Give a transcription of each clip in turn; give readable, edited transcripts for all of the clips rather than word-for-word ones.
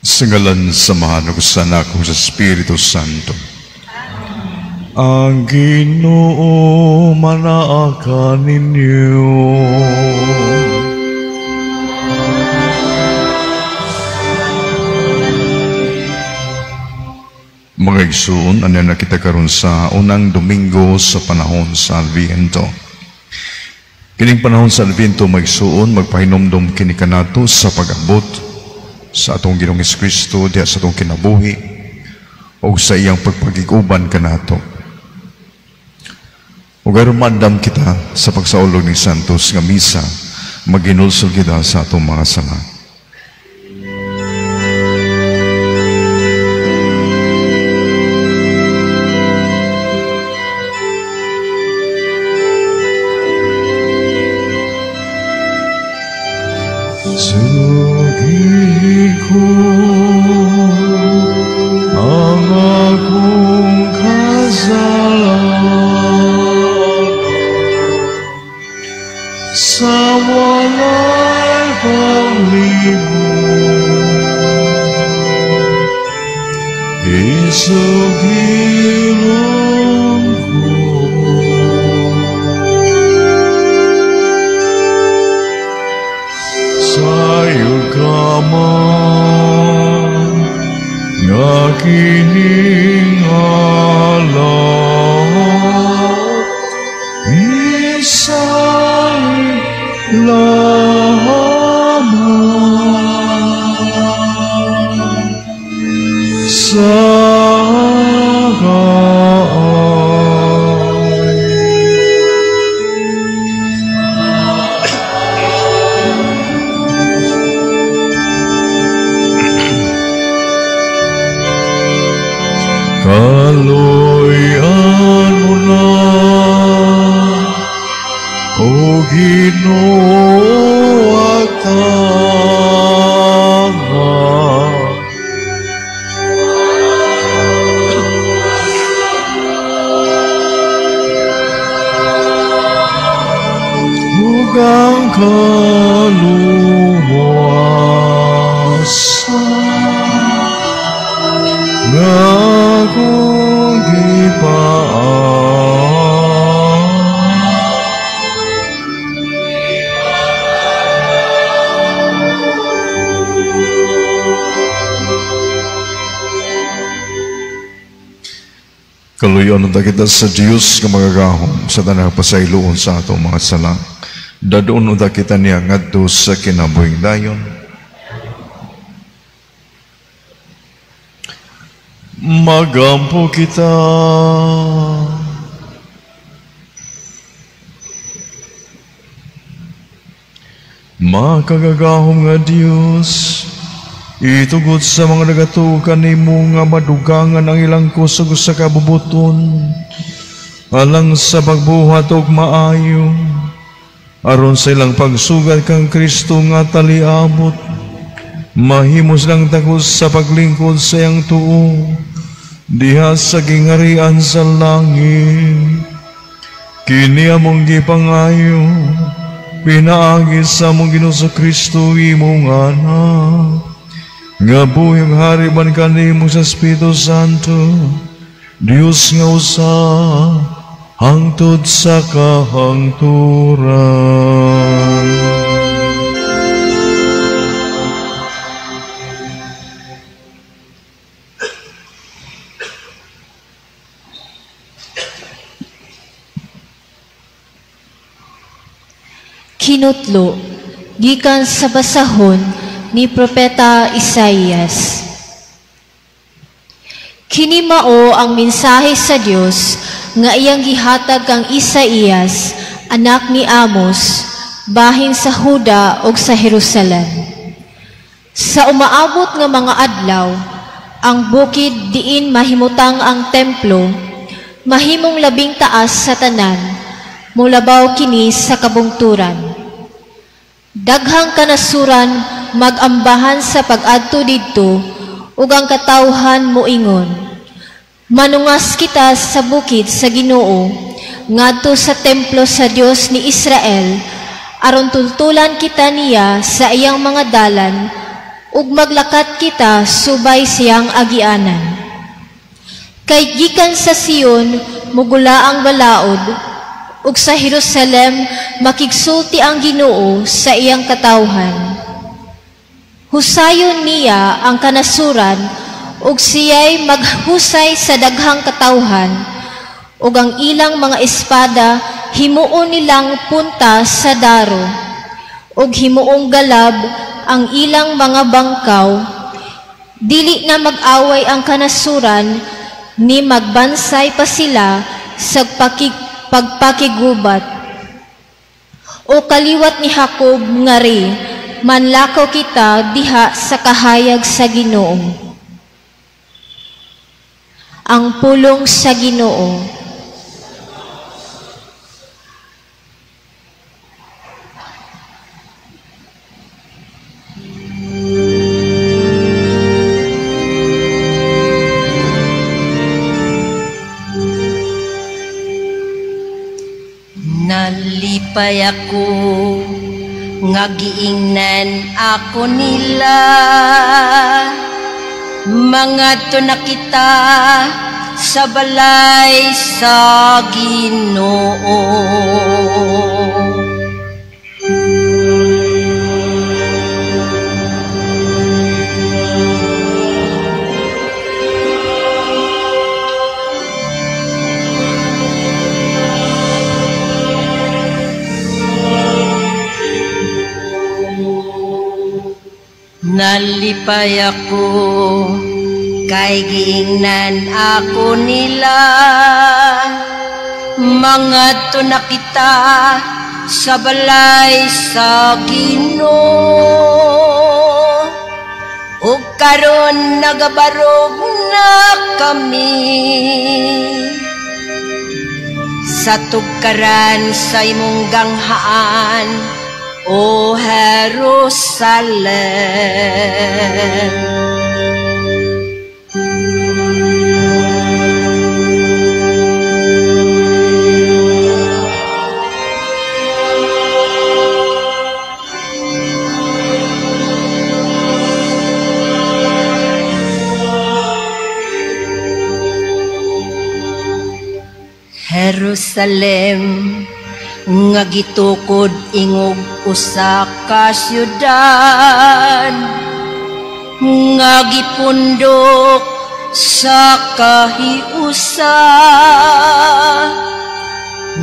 Sa ngalan samahan ko sa anak ko sa Espiritu Santo. Ang Ginoo manaakan ninyo. Mga igsoon, ano na kita karon sa unang Domingo sa panahon sa Adviento. Kining panahon sa Adviento, mga igsoon, magpahinomdom kini kanato sa pag-abot sa atong Ginoong Kristo diha sa atong kinabuhi o sa iyang pagpagiguban kanato. Ug aron maandam kita sa pagsaulog ni Santos nga misa, maginulsol kita sa atong mga sala. Sugih ko ang akong kasalanan sa walay paglibo. Isugilon ko sa'yo kaman nga kiningalap isa'y lamang sa kaloyan mo na, O Ginoo at Ama. Ug ang kaluwasan nga akong gipaan kaluyon na kita sa Diyos nga magagahom sa tanang pasayloon sa atong mga sala. Dadoon na kita niya ngadto sa kinabuhing dayon. Magampo kita. Makagagahom nga Diyos, itugod sa mga nagatukan nimo nga madugangan ang ilang kusog sa kabubuton, alang sa pagbuhat og maayo, aron sa ilang pagsugat kang Kristo nga taliabot, mahimos lang takos sa paglingkod sa iyang tuo, diha sa gingarian sa langit. Kini among gipangayo, pinaagi sa among Ginoo Kristo imong anak, nga buhing hari man kanimo sa Espiritu Santo, Dios nga usa, hangtod sa kahangturan. Kinutlo, gikan sa basahon ni Propeta Isaías. Kini mao ang mensahe sa Dios nga iyang gihatag kang Isaías, anak ni Amos, bahin sa Huda ug sa Jerusalem. Sa umaabot nga mga adlaw, ang bukid diin mahimutang ang templo, mahimong labing taas sa tanan, mulabaw kini sa kabungturan. Daghang kanasuran magambahan sa pag-adto didto, ug ang katawhan moingon, manungas kita sa bukid sa Ginoo, ngadto sa templo sa Dios ni Israel, aron tultulan kita niya sa iyang mga dalan, ug maglakat kita subay siyang agianan. Kay gikan sa Sion mugula ang balaod, ug sa Jerusalem makigsulti ang Ginoo sa iyang katawhan. Husayon niya ang kanasuran, ug siya'y maghusay sa daghang katawhan, ug ang ilang mga espada himuon nilang punta sa daro, ug himuong galab ang ilang mga bangkaw. Dili na mag-away ang kanasuran, ni magbansay pa sila sa pagpakigubat. O kaliwat ni Jacob ngari, manlakaw kita diha sa kahayag sa Ginoo. Ang pulong sa Ginoo. Nalipay ako, ngagiingnan ako nila, mga to nakita sa balay sa Ginoo. Nalipay ako, kay giingnan ako nila, mga to nakita sa balay sa Ginoo. Ug karon nagabarog na kami sa tugkaran sa imong ganghaan, O Jerusalem. Jerusalem, nga gitukod ingog usa ka syudad, nga gipundok sa kahiusa,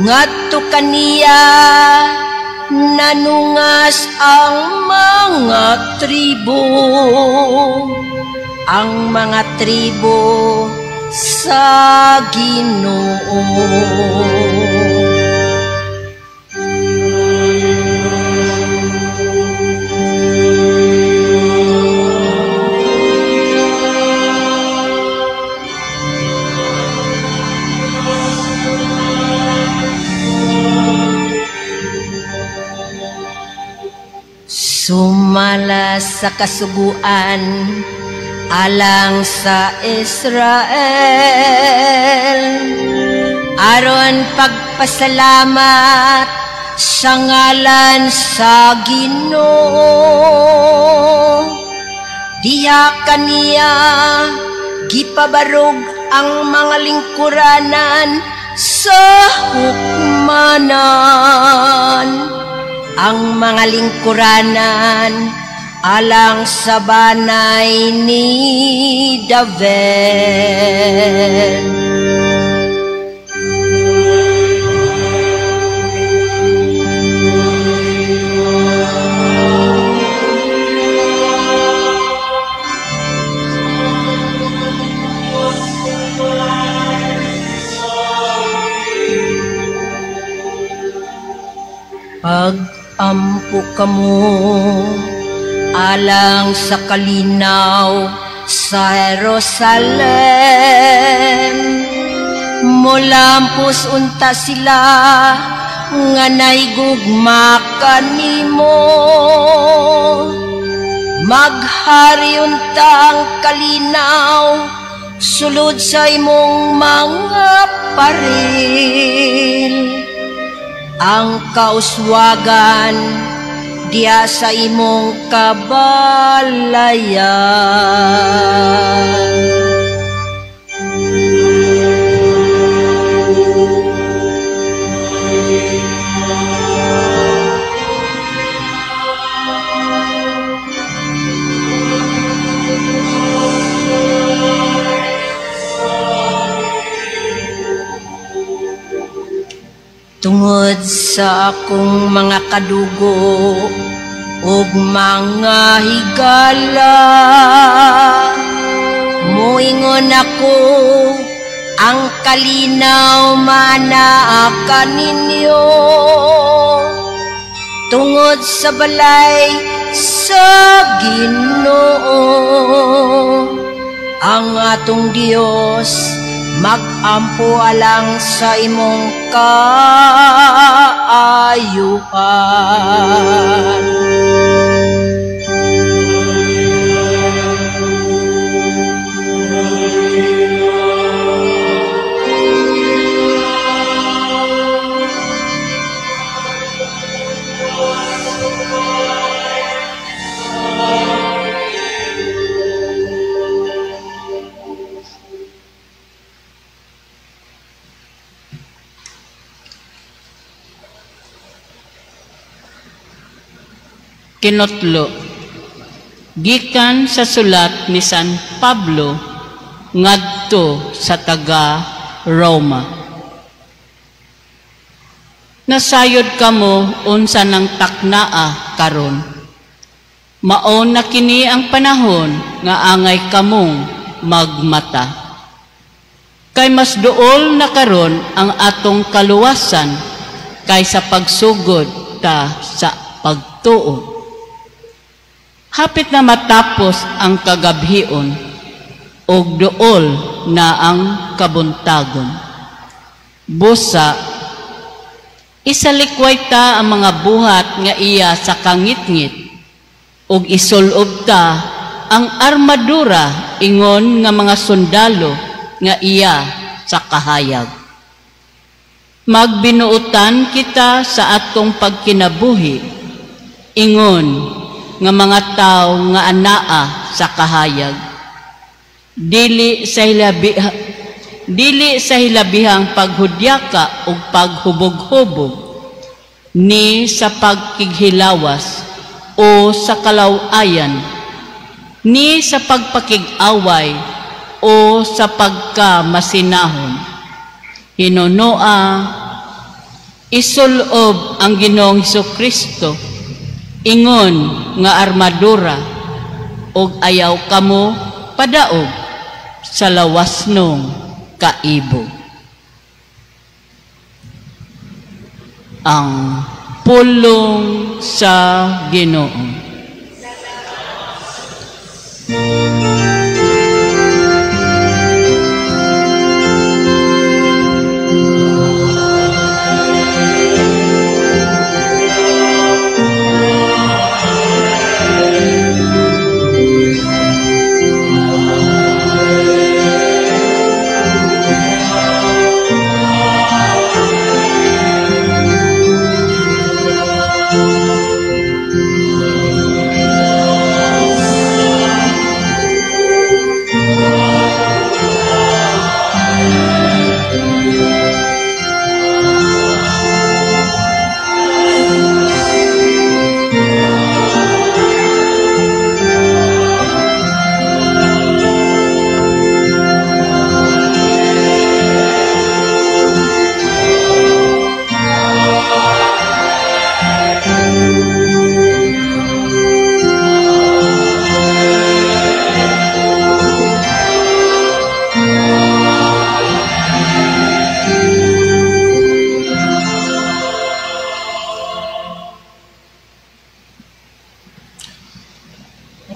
ngadto kaniya nanungas ang mga tribo, ang mga tribo sa Ginoo. Sumala sa kasuguan alang sa Israel, aron pagpasalamat sa ngalan sa Ginoo. Diha kaniya gipabarog ang mga lingkuranan sa hukmanan, ang mga lingkuranan alang sa banay ni David. Pag-ampo kamo alang sa kalinaw sa Jerusalem, mulampos unta sila nga naigugma kanimo. Maghari unta ang kalinaw sulod sa imong mga paril, ang kauswagan diya sa imong kabalayan. Tungod sa akong mga kadugo ug mga higala, muingon ako ang kalinaw manaa ninyo. Tungod sa balay sa Ginoo, ang atong Dios magampo alang sa imong kaayuhan. Kinotlo, gikan sa sulat ni San Pablo ngadto sa taga Roma. Nasayod kamo unsa ng taknaa karon. Maon na kini ang panahon nga angay kamong magmata. Kay mas duol na karon ang atong kaluwasan kaysa pagsugod ta sa pagtuo. Hapit na matapos ang kagabhion, og duol na ang kabuntagon. Busa, isalikway ta ang mga buhat nga iya sa kangitngit, og isulob ta ang armadura ingon nga mga sundalo nga iya sa kahayag. Magbinuutan kita sa atong pagkinabuhi, ingon nga mga tao nga anaa sa kahayag. Dili sa hilabihang paghudyaka o paghubog-hubog, ni sa pagkighilawas o sa kalawayan, ni sa pagpakig-away o sa pagkamasinahon. Hinunoa, isulob ang Ginoong Hesukristo, ingon nga armadura, og ayaw kamo padaog sa lawasnong kaibo. Ang pulong sa Ginoo.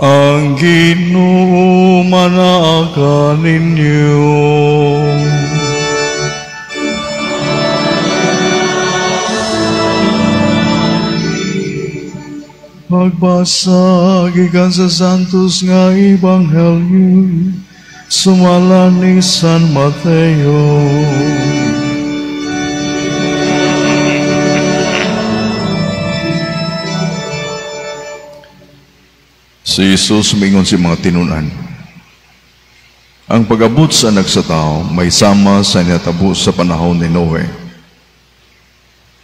Ang Ginoo manaa ninyo. Magbasa gikan sa Santos nga Ebanghelyo sumala ni San Mateo. Si Jesus mingon si mga tinunan, ang pag-abot sa anak sa tao may sama sa natabo sa panahon ni Noe.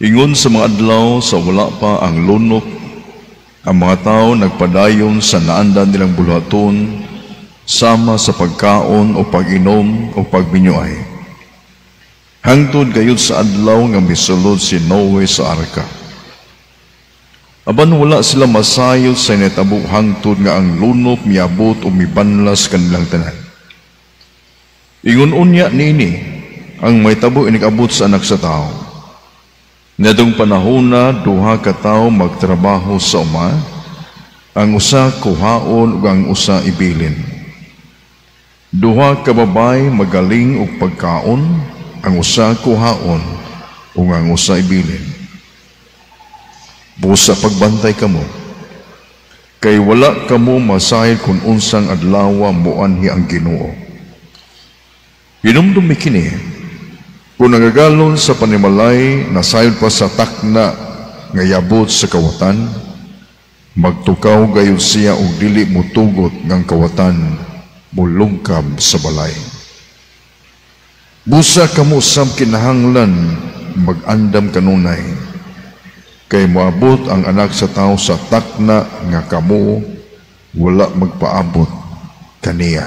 Ingon sa mga adlaw sa wala pa ang lunok, ang mga tao nagpadayon sa naandan nilang buluhaton sama sa pagkaon o pag-inom o pagbinyuay. Hangtod gayud sa adlaw nga misulod si Noe sa arka. Aban wala sila masayod sa natabo hangtod nga ang lunok miabot o mibanlas kanilang tanan. Ingon unya nini ang may tabo inikabot sa anak sa tao. Nadong panahon na duha ka tawo magtrabaho sa uma, ang usa kuhaon ug ang usa ibilin. Duha ka babay magaling og pagkaon, ang usa kuhaon ug ang usa ibilin. Busa pagbantay kamo, kay wala kamo masahid kung unsang adlaw moanhi ang Ginoo. Hinumdum mi kini, kung nagagalon sa panimalay, nasayod pa sa takna nga yabot sa kawatan, magtukaw gayud siya og dili mutugot ngang kawatan mulungkab sa balay. Busa kamo sab kinahanglan mag-andam kanunay, kay moabot ang anak sa tao sa takna nga kamo wala magpaabot kaniya.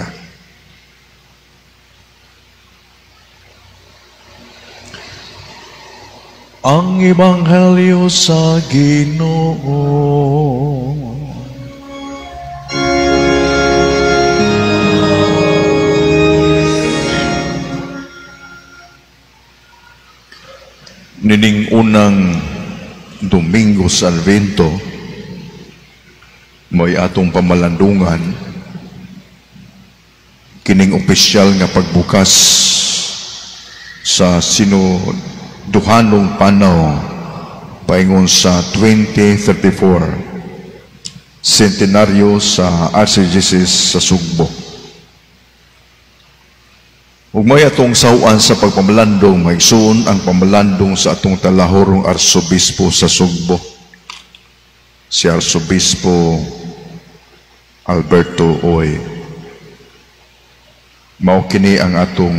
Ang Ebanghelyo sa Ginoo. Nining unang Domingo sa Advento, may atong pamalandungan, kining opisyal nga pagbukas sa duhanong panaw paingon sa 2034 centenaryo sa Archdiocese sa Sugbo. Ug may atong sawan sa pagpamalandong, maigsuon ang pamalandong sa atong talahorong Arsobispo sa Sugbo, si Arsobispo Alberto Oy. Mao kini ang atong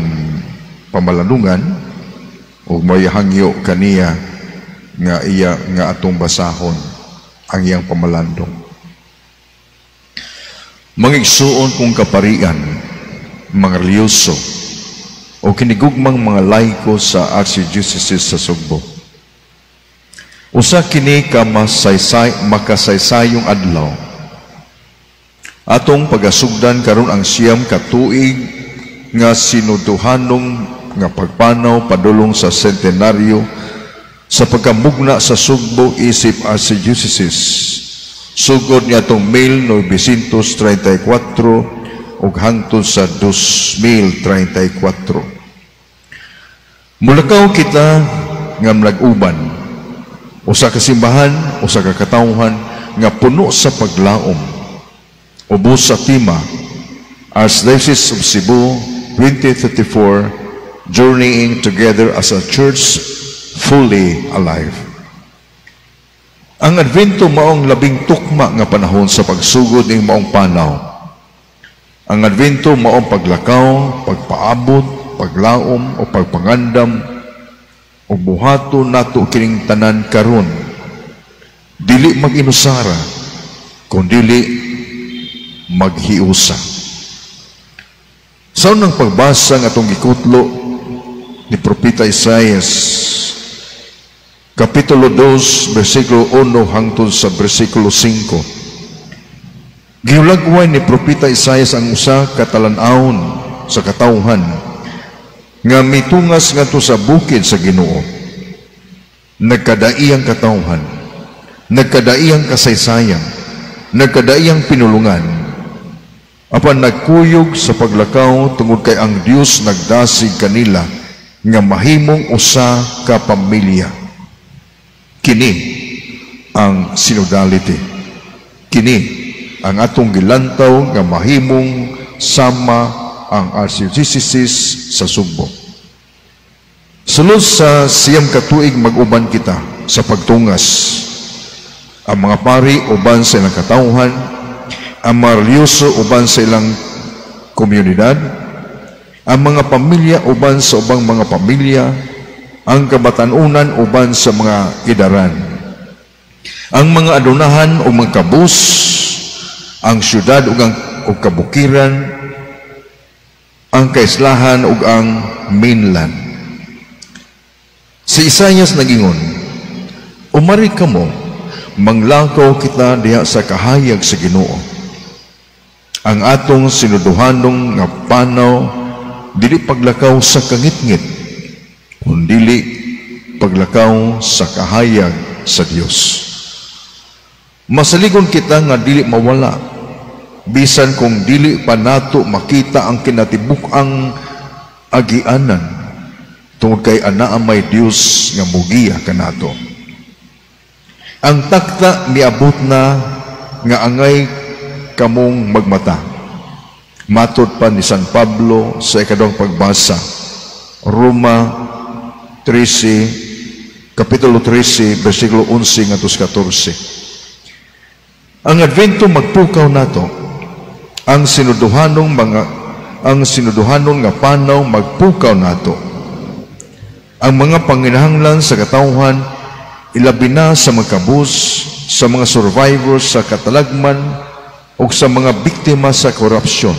pamalandungan o may hangyo kaniya nga atong basahon ang iyang pamalandong. Mangigsuon kong kaparian, mga reliyoso o kinigugmang mga laiko sa Archdiocese sa Sugbo. Usa kini ka makasaysayong adlaw. Atong pagasugdan karon ang siyam ka tuig nga sinuduhanong nga pagpanaw padulong sa centenaryo sa pagkamugna sa Sugbo isip Archdiocese sugod niya itong 1934 ug hangtod sa 2034. Mulakaw kita nga nag-uban, usa ka simbahan, usa ka katawhan nga puno sa paglaom, ubos sa tema Archdiocese of Cebu 2034, journeying together as a church fully alive. Ang Advento maong labing tukma nga panahon sa pagsugod ng maong panaw. Ang Advento maong paglakaw, pagpaabot, paglaom o pagpangandam o buhato nato kining tanan karon. Dili mag-inusara, kundili maghiusa. Sa unang pagbasa ng atong gikutlo ni Propeta Isaias, Kapitulo 2, versikulo 1 hangtod sa versikulo 5. Giulagway ni Propeta Isaias ang usa katalan-awon sa katawhan nga mitungas ngadto sa bukid sa Ginoo. Nagkadaiyang katawhan, nagkadaiyang kasaysayan, nagkadaiyang pinulungan, apan nagkuyog sa paglakaw tungod kay ang Dios nagdasig kanila nga mahimong usa ka pamilya. Kini ang synodality. Kini ang atong gilantaw nga mahimong sama ang Archdiocese sa Sugbo. Sulod sa siyam ka tuig mag-uban kita sa pagtungas, ang mga pari uban sa ilang katawhan ang mga religyoso uban sa ilang komunidad, ang mga pamilya uban sa ubang mga pamilya, ang kabatanunan uban sa mga idaran, ang mga adunahan o mga kabus, ang syudad ug ang kabukiran, ang kaislahan ug ang mainland. Si Isaias nagingon, umari kamo, manglakaw kita diha sa kahayag sa Ginoo. Ang atong sinuduhanong nga panaw, dili paglakaw sa kangitngit, kundili paglakaw sa kahayag sa Dios. Masaligon kita nga dili mawala, bisan kung dili pa nato makita ang kinatibuk-ang agianan, tungod kay anaa may Dios nga mugiya kanato. Ang takta niabot na nga angay kamong magmata. Matod pa ni San Pablo sa ikaduhang pagbasa, Roma 13, Kapitulo 13, versikulo 11 ngadto 14. Ang Advento magpukaw nato, ang sinuduhanon nga panaw magpukaw nato. Ang mga panginahanglan sa katawhan, ilabi na sa mga kabus, sa mga survivors sa katalagman, o sa mga biktima sa korupsyon,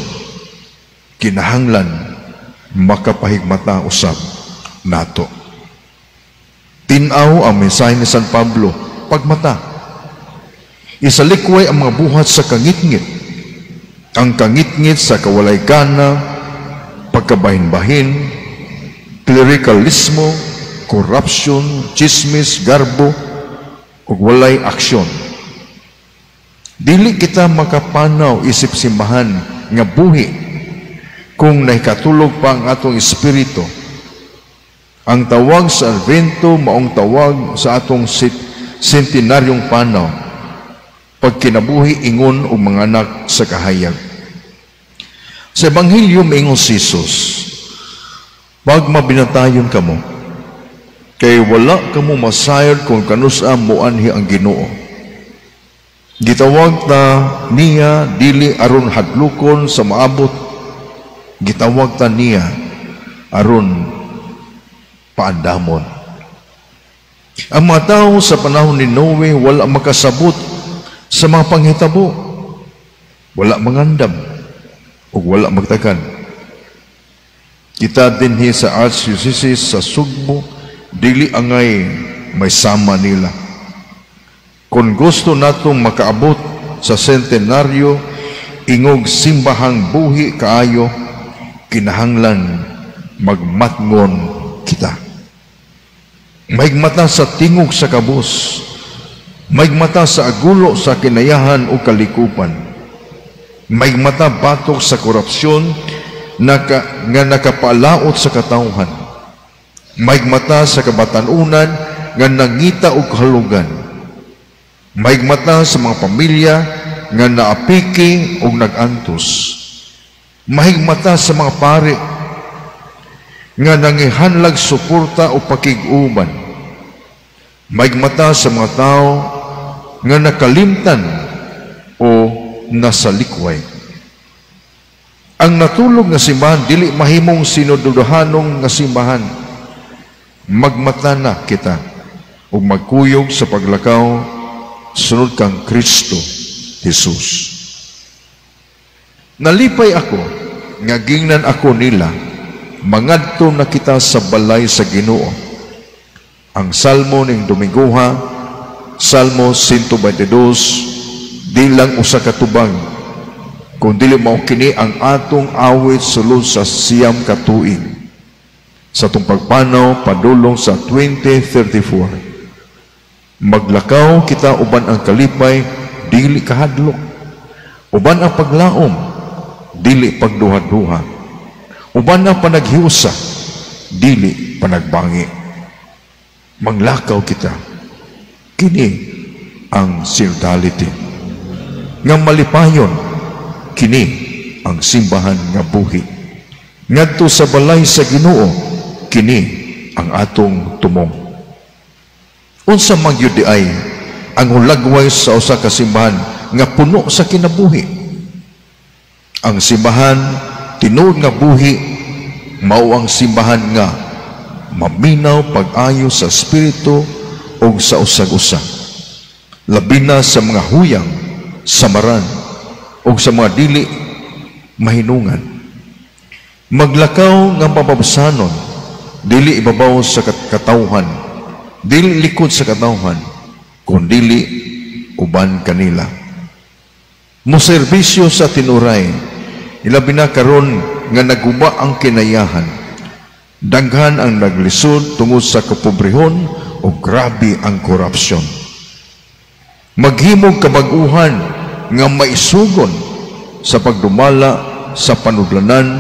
kinahanglan makapahigmata usab nato. Tinaw ang mensahe ni San Pablo, pagmata. Isalikway ang mga buhat sa kangitngit, ang kangitngit sa kawalay gana, pagkabahin-bahin, clericalismo, korupsyon, chismis, garbo, ug walay aksyon. Dili kita makapanaw isip simbahan nga buhi kung nahikatulog pa ang atong espiritu. Ang tawag sa Advento maong tawag sa atong sentenaryong panaw, pagkinabuhi ingon o mga anak sa kahayag. Sa Ebanghelyo maingon si Jesus, pag mabinatayon kamo, kay wala kamo masayod kung kanusa mo anhi ang Ginoo. Gitawag ta niya dili aron hadlukon sa maabot, gitawag ta niya aron paandamon. Ang mga tao sa panahon ni Noe wala makasabot sa mga panghitabo, wala mangandam ug wala magtakan. Kita dinhi sa Archdiocese sa Sugbo, dili angay may sama nila. Kung gusto natong makaabot sa sentenaryo, ingog simbahang buhi kaayo, kinahanglan magmatngon kita. Maigmata sa tingog sa kabus, maigmata sa agulo sa kinayahan o kalikupan, maigmata batok sa korupsyon nga nakapalaot sa katawhan, maigmata sa kabatanunan nga nangita og kahalugan, maigmata sa mga pamilya nga naapiki o nagantos, mahigmata sa mga pare nga nangihanlag suporta o pakiguban, mahigmata sa mga tao nga nakalimtan o nasalikway. Ang natulog nga simbahan dili mahimong sinududuhanong nga simbahan. Magmata na kita o magkuyog sa paglakaw sunod kang Kristo Jesus. Nalipay ako nga gingnan ako nila, mangadto na kita sa balay sa Ginoo. Ang salmo ning Dominguha, Salmo 122, di lang usa ka tubag, kundi mao kini ang atong awit sulod sa 9 ka tuig sa atong pagpanaw padulong sa 2034. Maglakaw kita uban ang kalipay, dili kahadlok. Uban ang paglaom, dili pagduha-duha. Uban ang panaghiusa, dili panagbangi. Manglakaw kita. Kini ang sinodality. Nga malipayon, kini ang simbahan nga buhi. Ngadto sa balay sa Ginoo, kini ang atong tumong. Unsa man gyud ay ang hulagway sa usa ka simbahan nga puno sa kinabuhi, Ang simbahan tinuod nga buhi mao ang simbahan nga maminaw pag-ayo sa espiritu o sa usag-usa, labi na sa mga huyang, samaran o sa mga dili mahinungan. Maglakaw nga mapabsanon, dili ibabaw sa katawhan, dili likod sa katawhan, kundili uban kanila. Moserbisyo sa tinuray, ilabi na karon nga naguba ang kinayahan. Daghan ang naglisod tungod sa kapobrehon o grabe ang korupsyon. Maghimog kabag-uhan nga maisugon sa pagdumala sa panudlanan,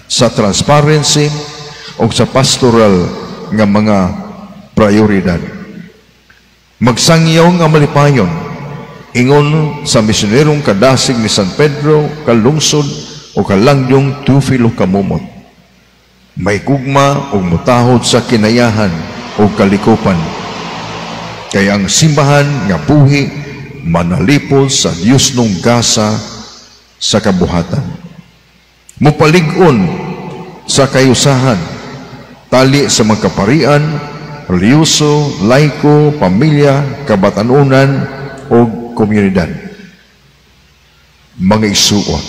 sa transparency o sa pastoral nga mga prioridad. Magsangyaw nga malipayon ingon sa misionerong kadasig ni San Pedro kalungsod o kalangyong Teofilo Kamumot. May gugma o mutahod sa kinayahan o kalikupan. Kaya ang simbahan nga buhi manalipod sa Diyos nung gasa sa kabuhatan. Mupalig-on sa kayusahan, tali sa mga kaparian, reliyoso, laiko, pamilya, kabatanunan o komunidad. Mga isuon,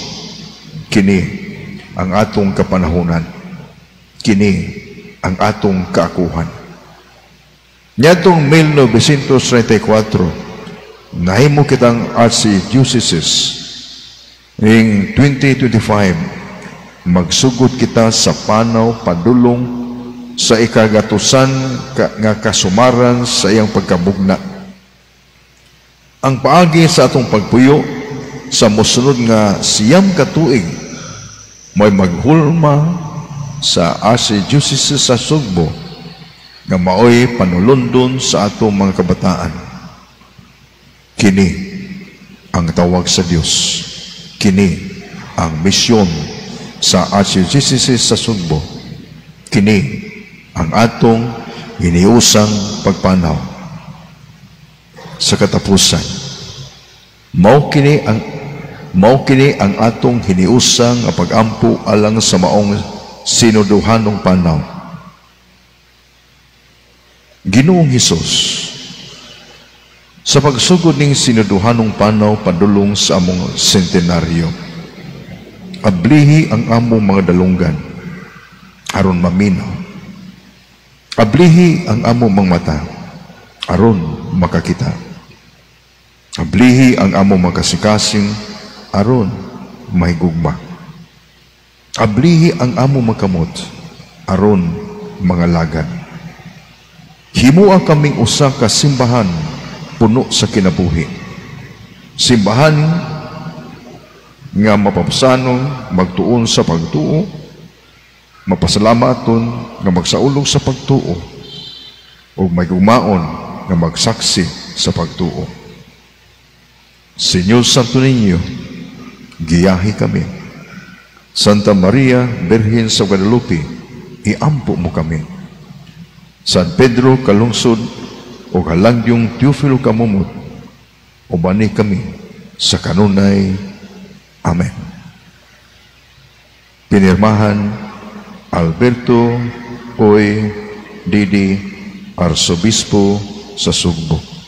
kini ang atong kapanahunan. Kini ang atong kaakuhan. Nyatong 1934, nahimo kitang archdiocese. Ing 2025, magsugod kita sa panaw padulong sa ikagatusan nga kasumaran sa iyang pagkabugna. Ang paagi sa atong pagpuyo sa mosunod nga siyam ka tuig may maghulma sa archdiocese sa Sugbo nga maoy panulundon sa atong mga kabataan. Kini ang tawag sa Dios. Kini ang misyon sa archdiocese sa Sugbo. Kini ang atong iniusang pagpanaw. Sa katapusan, mao kini ang atong hiniusang nga pagampo alang sa maong sinuduhanong panaw. Ginoong Hesus, sa pagsugod ning sinuduhanong panaw padulong sa among sentenaryo, ablihi ang among mga dalunggan aron maminaw. Ablihi ang among mga mata aron makakita. Ablihi ang among mga kasikasing aron mahigugma. Ablihi ang among makamot aron mga lagad. Himua kaming usa ka simbahan puno sa kinabuhi. Simbahan nga mapapsanon magtuon sa pagtuo, mapasalamaton nga magsaulog sa pagtuo, o may gumaon nga magsaksi sa pagtuo. Señor Santo Niño, giyahi kami. Santa Maria, Birhen sa Guadalupe, iampo mo kami. San Pedro, kalungsod, o kalangyong Teofilo Kamumot, ubani kami sa kanunay. Amen. Pinirmahan, Alberto Oy Didi, Arsobispo sa Sugbo.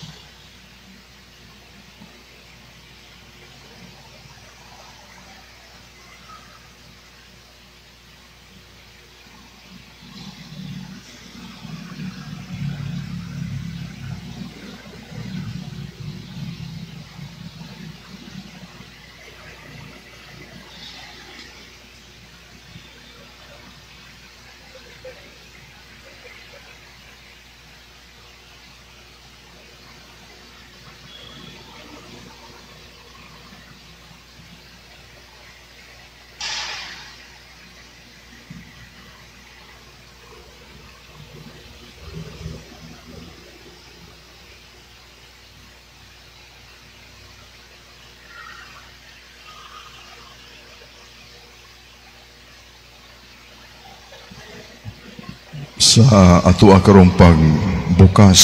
Sa ato karong pagbukas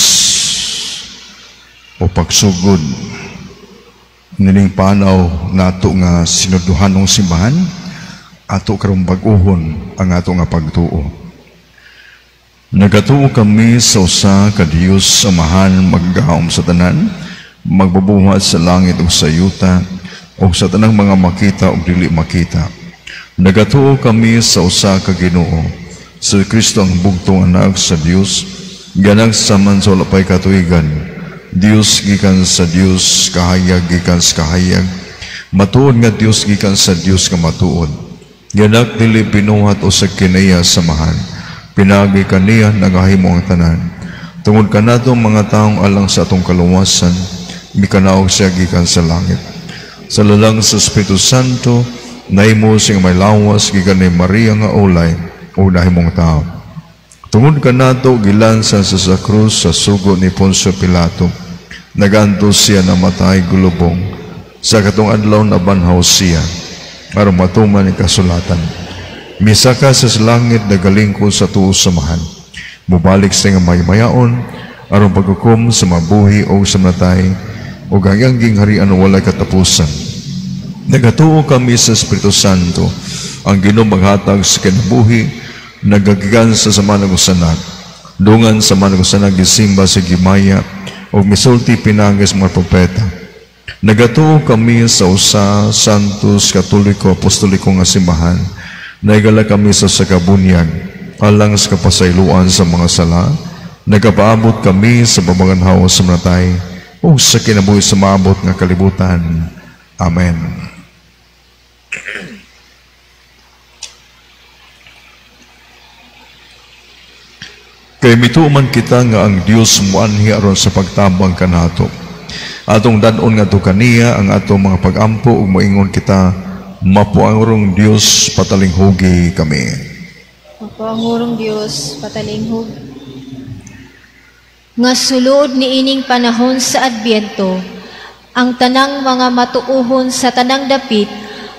o pagsugod nining panaw nato nga sinuduhan ng simbahan, ato karong bag-ohon ang ato nga pagtuo. Nagatuo kami sa usa ka Dios Amahan maggahom sa tanan, magbabuhat sa langit ug sa yuta, ug sa tanang mga makita ug dili makita. Nagatuo kami sa usa ka Ginoo, sa Kristo ang bugtong anak sa Dios, ganang saman sa walapay katuigan, Dios gikan sa Dios, kahayag gikan sa kahayag, matuod nga Dios gikan sa Dios nga matuod. Ganak dili binuhat o sa kinaya samahan, pinagi kaniya nagahimo ang tanan. Tungod kanatong mga taong alang sa atong kaluwasan, mikanaog siya gikan sa langit. Sa lalang sa Espiritu Santo, naimo sing may lawas gikan ni Maria nga ulay o nahimong tao. Tungod kanato gilansan sa krus sa sugo ni Poncio Pilato, nagantos siya na matay gulubong. Sa katong adlaw na banhaw siya, aron matuman ni kasulatan. Misaka sa langit nagalingkod sa tuo samahan. Mubalik sa nga maymayaon, aron paghukom sa mabuhi o sa natay, o gangyang harian walay katapusan. Nagatuo kami sa Espiritu Santo, ang Ginoo maghatag sa kinabuhi, nagagigan sa samanagusanag, dungan sa managusanag gisimba sa gimaya, o misulti pinangis mga propeta. Nagatuo kami sa usa santos katoliko apostoliko nga simbahan, naigala kami sa sakabunyag, alang sa kapasayloan sa mga sala, nagapaabot kami sa babanganhaw sa natay, o sa kinabuhi sa maabot nga kalibutan. Amen. Kay mituman kita nga ang Dios muanhi aron sa pagtabang kanato. Atong danon nga to kaniya ang atong mga pagampo ug moingon kita, mapuangurong Dios patalinghugi kami. Mapuangurong Dios patalinghugi. Nga sulod ni ining panahon sa Adbyento, ang tanang mga matuuhon sa tanang dapit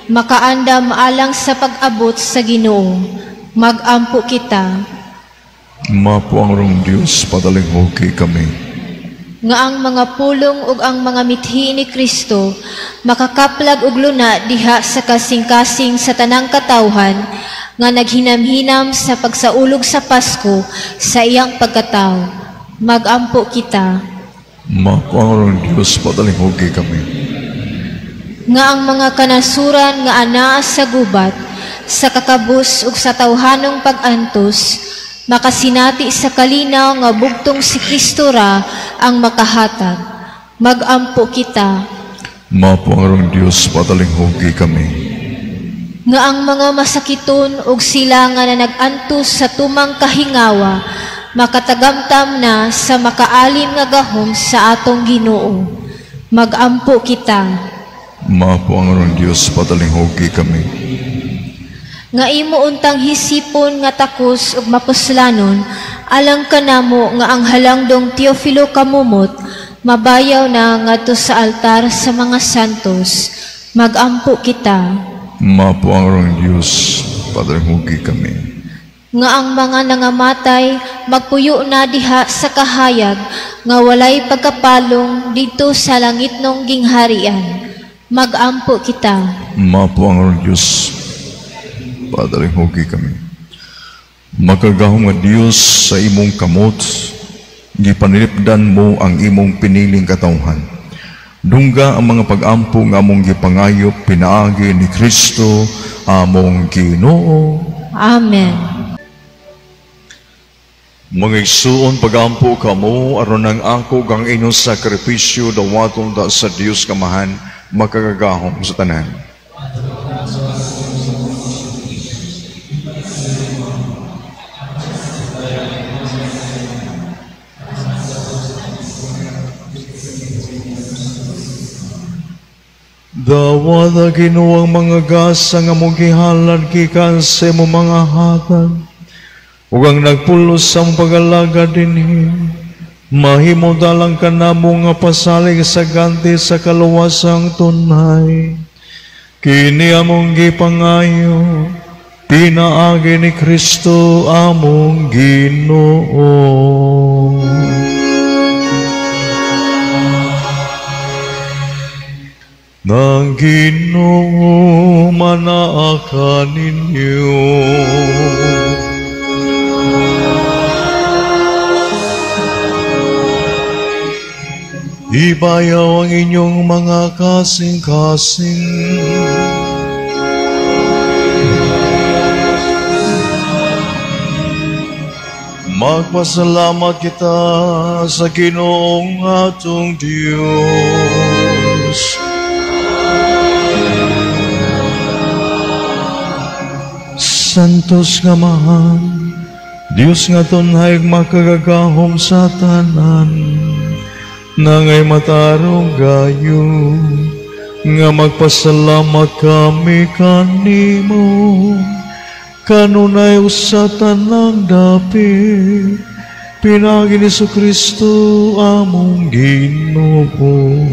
makaandam alang sa pag-abot sa Ginoo. Magampo kita. Mapuangurong Dios patalinghugi kami. Nga ang mga pulong ug ang mga mithi ni Kristo makakaplag og luna diha sa kasing-kasing sa tanang katawhan nga naghinam-hinam sa pagsaulog sa Pasko sa iyang pagkatao. Magampo kita. Mapuangurong Dios patalinghugi kami. Nga ang mga kanasuran nga anaa sa gubat, sa kakabus ug sa tawhanong pag-antos, makasinati sa kalinaw nga bugtong si Kristo ra ang makahatag. Magampo kita. Mapuangurong Dios patalinghugi kami. Nga ang mga masakiton ug sila nga nag-antos sa tumang kahingawa, makatagamtam na sa makaalim nga gahom sa atong Ginoo. Magampo kita. Mapuangurong Dios patalinghugi kami. Nga imo untang hisipon nga takos ug mapuslanon, alang kanamo nga ang halangdong Teofilo kamumot, mabayaw na ngadto sa altar sa mga santos. Magampo kita. Mapuangurong Dios patalinghugi kami. Nga ang mga nangamatay magpuyo na diha sa kahayag, nga walay pagkapalong dito sa langitnong gingharian. Magampo kita. Mapuangurong Dios patalinghugi kami. Makagahong nga Dios sa imong kamot, gipanilipdan mo ang imong piniling katawhan. Dungga ang mga pag-ampo nga among gipangayop pinaagi ni Kristo among Ginoo. Amen. Mga igsuon pag-ampo kamo aron ang ako gang inyong sakripisyo dawaton da sa Dios kamahan makagagahom sa tanan. Dawat Ginoo ang mga gasa nga mong gihalad gikan sa imong mga hatag, ug ang nagpulos sa pag-alaga dinhi, mahimo dalang kanamo nga pasalig sa ganti sa kaluwasang tunay. Kini among gipangayo, pinaagi ni Kristo among Ginoo. ng Ginoo manaakan ninyo. Ibayaw ang inyong mga kasing-kasing. Magpasalamat kita sa Ginoong atong Diyos. Santos nga mahal, Diyos nga tunhay makagagahom sa tanan, nangay matarong gayo, nga magpasalamat kami kanimo. Kanunay usatan ng dapit, pinagi ni Kristo among Ginoo.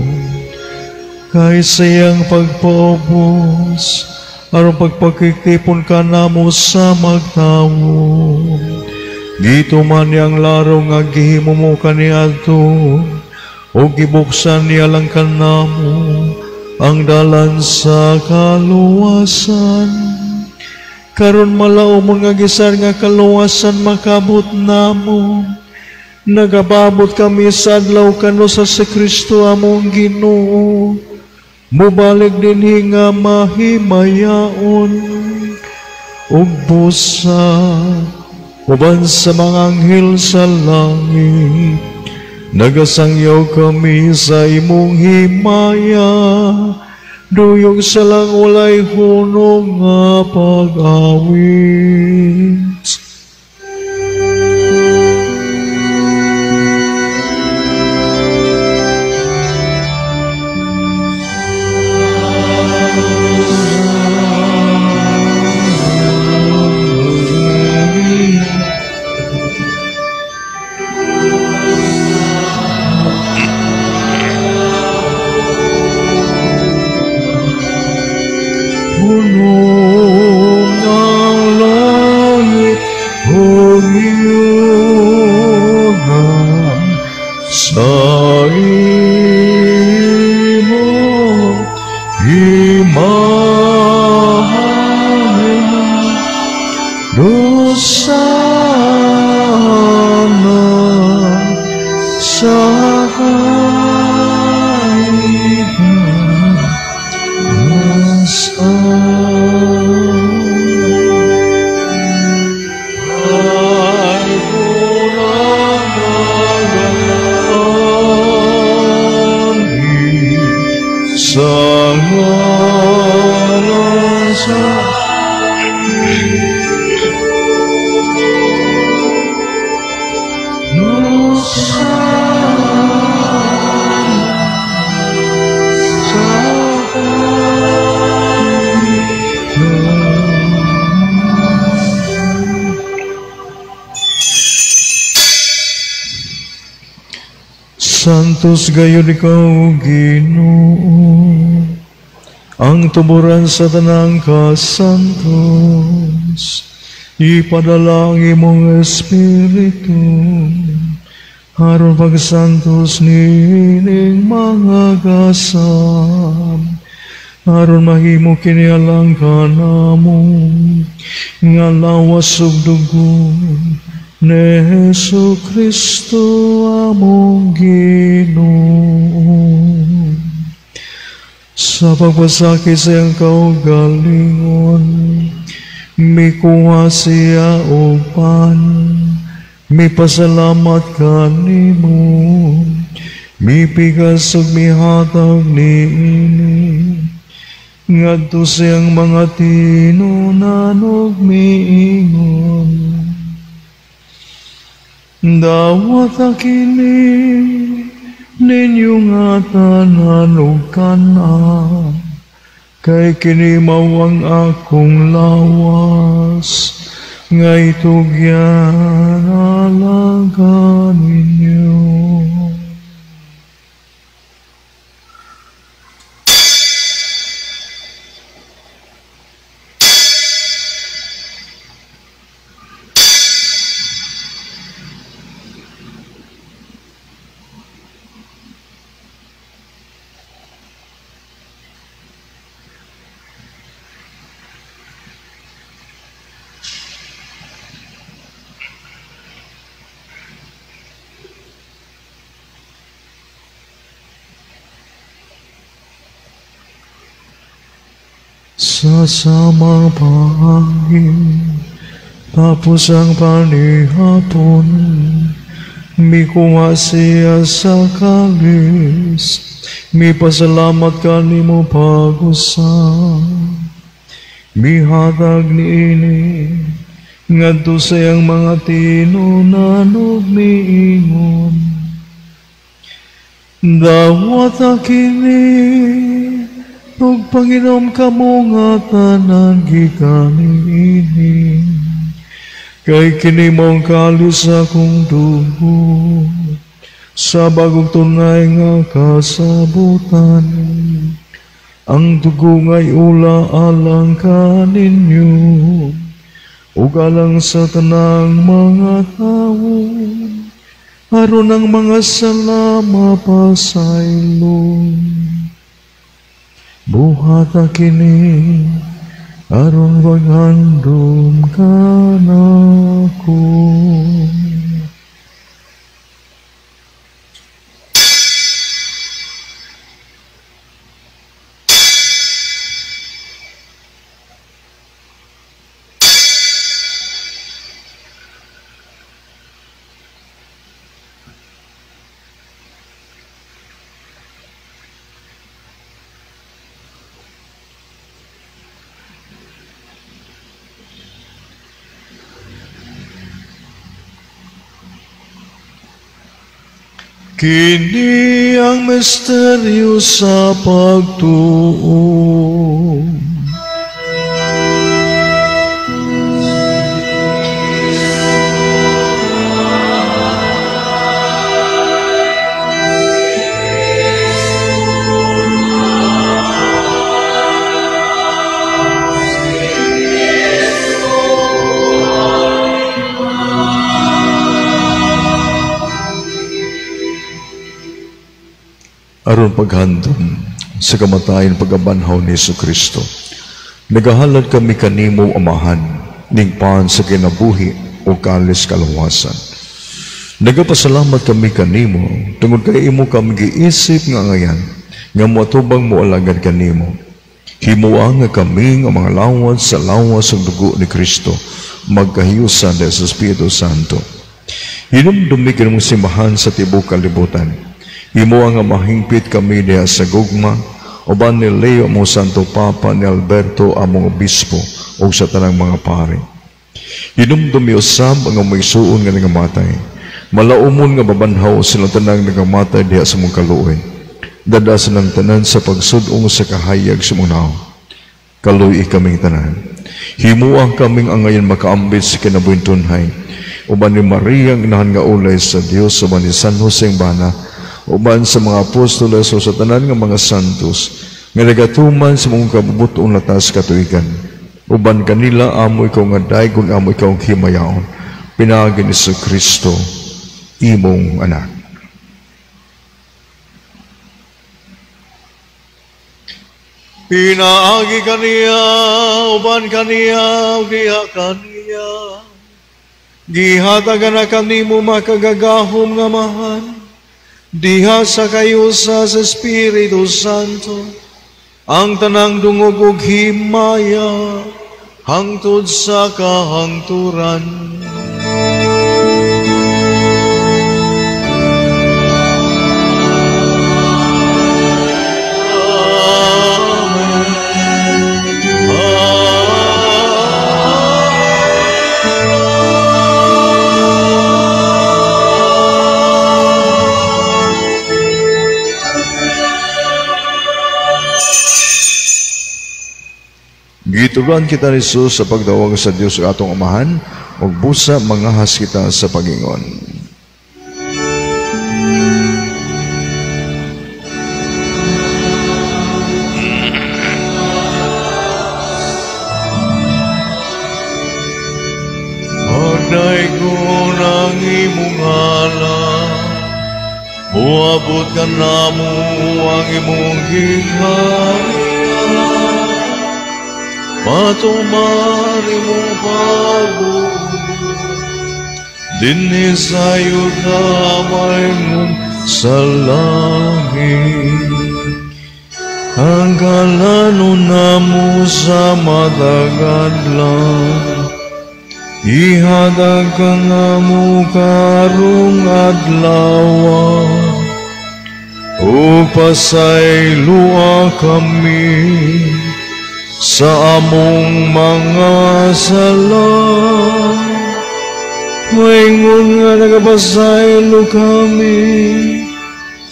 Kay sayang pagpaubos, aron pagpakitipon ka namo sa magtawo. Dito man yang larong nga gihimo mo kaniadto, o gibuksan niya lang kanamo ang dalan sa kaluwasan. Karon malao mga gisar nga kaluwasan makabot namo. Nagababot kami sa adlaw kano sa Kristo among Ginoo. Mubalik dinhi nga mahimayaon ug busa uban sa mga anghel sa langit. Nagasangyaw kami sa imong himaya. Duyog sa lang walay hunong nga pag-awit. Santos gayon ikaw, Ginoo, ang tuburan sa tanang kasantos. Ipadala ang imong Espiritu, aron pagsantos nining mga kasam, aron mahimo kinialang ka namong nga lawas ug dugo ni Hesu Kristo among Ginoo. Sa pagpasakit sa iyang kaugalingon, mikuha siya upan, mipasalamat ka nimo, mipigas ug mihatag niini, ngadto siyang mga tinunan ug miingon. Dawat akini ninyo nga tanan ug kana, kay kini mao ang akong lawas, nga itugyan alaga ninyo. sa samang pahangin, tapos ang panihapon, mikuha siya sa kalis, mipasalamat ka ni mo pag-usap, mihatag ni ini, ngadto sayang mga tinunanog miingon. Dawat akini, ug Panginoon kamo nga tanan gikaniini, kay kini mong kalis akong dugo, sa bagong tunay nga kasabutan, ang dugo nga'y ula alang kaninyo, ug alang sa tanang mga tao, aron ang mga salama pasaylon. Buhat akini, aron paghandom ka nako. Kini ang misteryo sa pagtuo. Aron paghandom sa kamatayon pagabanhaw ni Jesucristo, nagahalad kami kanimo amahan, ning paan sa kinabuhi o kalis kaluwasan. Nagapasalamat kami kanimo, tungod kay imo kami giisip nga ngayan, nga moatubang mo alagad kanimo. Himuha nga kami nga mga lawas sa lawas ng dugo ni Kristo, magkahiusan dahil sa Espiritu Santo. Hinumdumi ka mong simbahan sa tibok kalibutan. Imo nga mahingpit kami diha sa gugma, uban ni Leo mo Santo Papa ni Alberto among obispo o sa tanang mga pare. Hinumdumi usab ang may suon nga nangamatay. Malaumon nga babanhaw silang tanang nangamatay diha sa mong kaluoy. Dada silang tanan sa pagsudong sa kahayag sa munaw. Kaluoy kaming tanan. Himuang kaming angayon makaambit sa kinabuhintunhay. Uban ni Maria ang inahan nga ulay sa Dios, uban ni San Jose ang bana, uban sa mga apostoles o sa tanan nga mga santos nga nagatuman sa mong kabubuton latas katuigan, uban kanila amo ikaw nga daygon, amo ikaw ang himayaon, pinaagi ni Kristo imong anak. Pinaagi kaniya, uban kaniya, giha kaniya, gihatagan na kanimo makagagahom nga mahal, diha sa kayusa sa Espiritu Santo, ang tanang dungog ug himaya, hangtod sa kahangturan. Gituran kita ni Jesus sa pagdawag sa Dios sa atong amahan, ug busa mangahas kita sa pagingon. Agday ko ng imong ngalan, muabot ka namo ang imong gingharian. Patumari mo pagbuhay, dinhi sa yudamay mo sa langit. ang kalano namo sa madagadlan. Ihatag ka namo karong adlaw, upasayloa kami sa among mga sala. Maingon nga nagapasaylo kami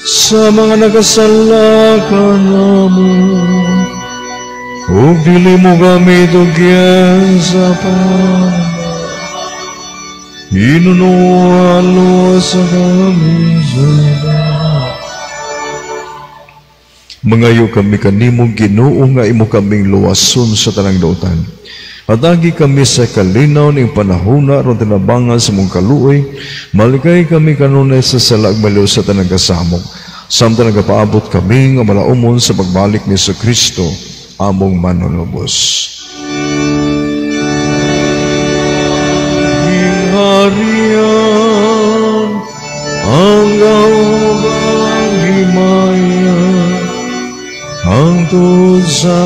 sa mga nakasala ka namo, ug dili mo kami tugyan sa pana. Inunualo sa kami sa mangayo kami kanimo Ginoo nga imo kaming luwason sa tanang dautan. Atagi kami sa kalinaw ning panahona ron tinabangan sa mong kaluoy, maligay kami kanunay sa salag baliw sa tanang kasamok. Samtang nagapaabot kami nga malaumon sa pagbalik ni Kristo among manunubos. Harian ang gawang himaya hangtod sa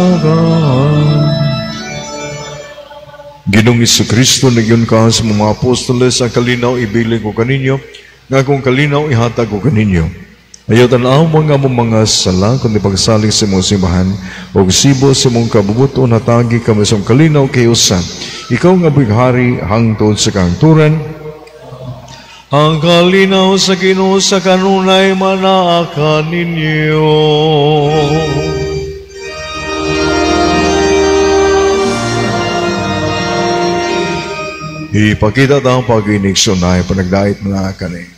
Ginoong Kristo nagyon ka sa mga apostoles ang kalinaw ibiling ko kaninyo, nga kung kalinaw ihatag ko kaninyo. Ayaw tanaw mga sala, kundi pagsalig sa mong simbahan, o sibo sa mong kabubuto na tagi kami sa kalinaw kay usan. Ikaw nga bighari hangtod sa kangturan, ang kalinaw sa Ginoo sa kanunay manaaka ninyo. Ipakita taong pag-iniksyon na panagdait mga kanin.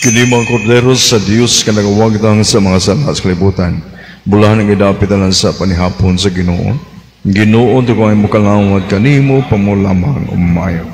Kini mga kordero sa Diyos ka nagawagdang sa mga salas kalibutan. Bulahan ang idapitalan sa panihapon sa Ginoo. Ginoo, ito kong ay mukalawad kanimo, pamulamang umayo.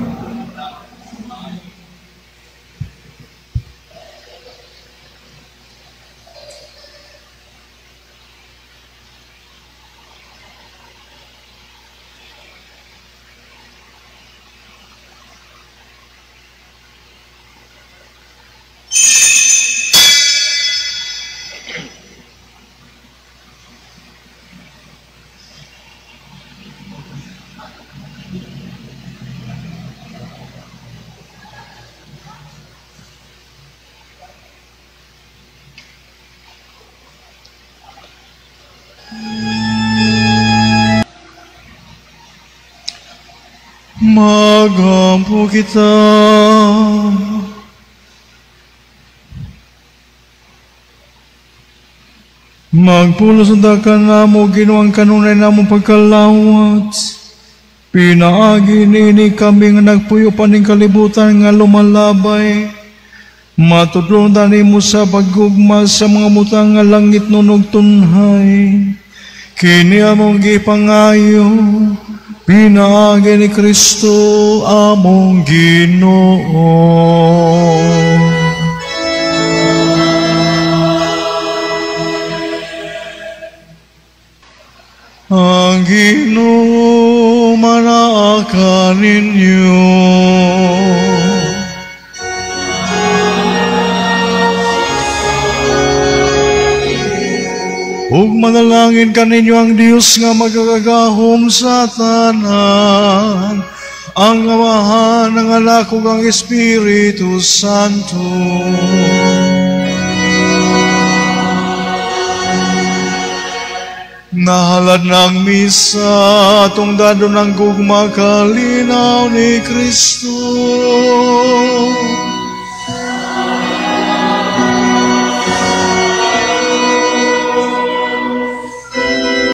Magampo kita, magpulos ang dakan namo, Ginoo ang kanunay namong pagkalawat. Pinaagi nini kami nga nagpuyo paning kalibutan nga lumalabay. Matudlong mo sa paggugma sa mga butang nga langit nunog tunhay. Kini among gipangayo, pinaagi ni Kristo among Ginoo. Ang Ginoo manaaka ninyo. Ug manalangin kaninyo ang Dios nga magagahom sa tanan, ang Amahan, ang Anak ug ang Espiritu Santo. Nahalad ng misa, atong dado ng gugma kalinaw ni Kristo.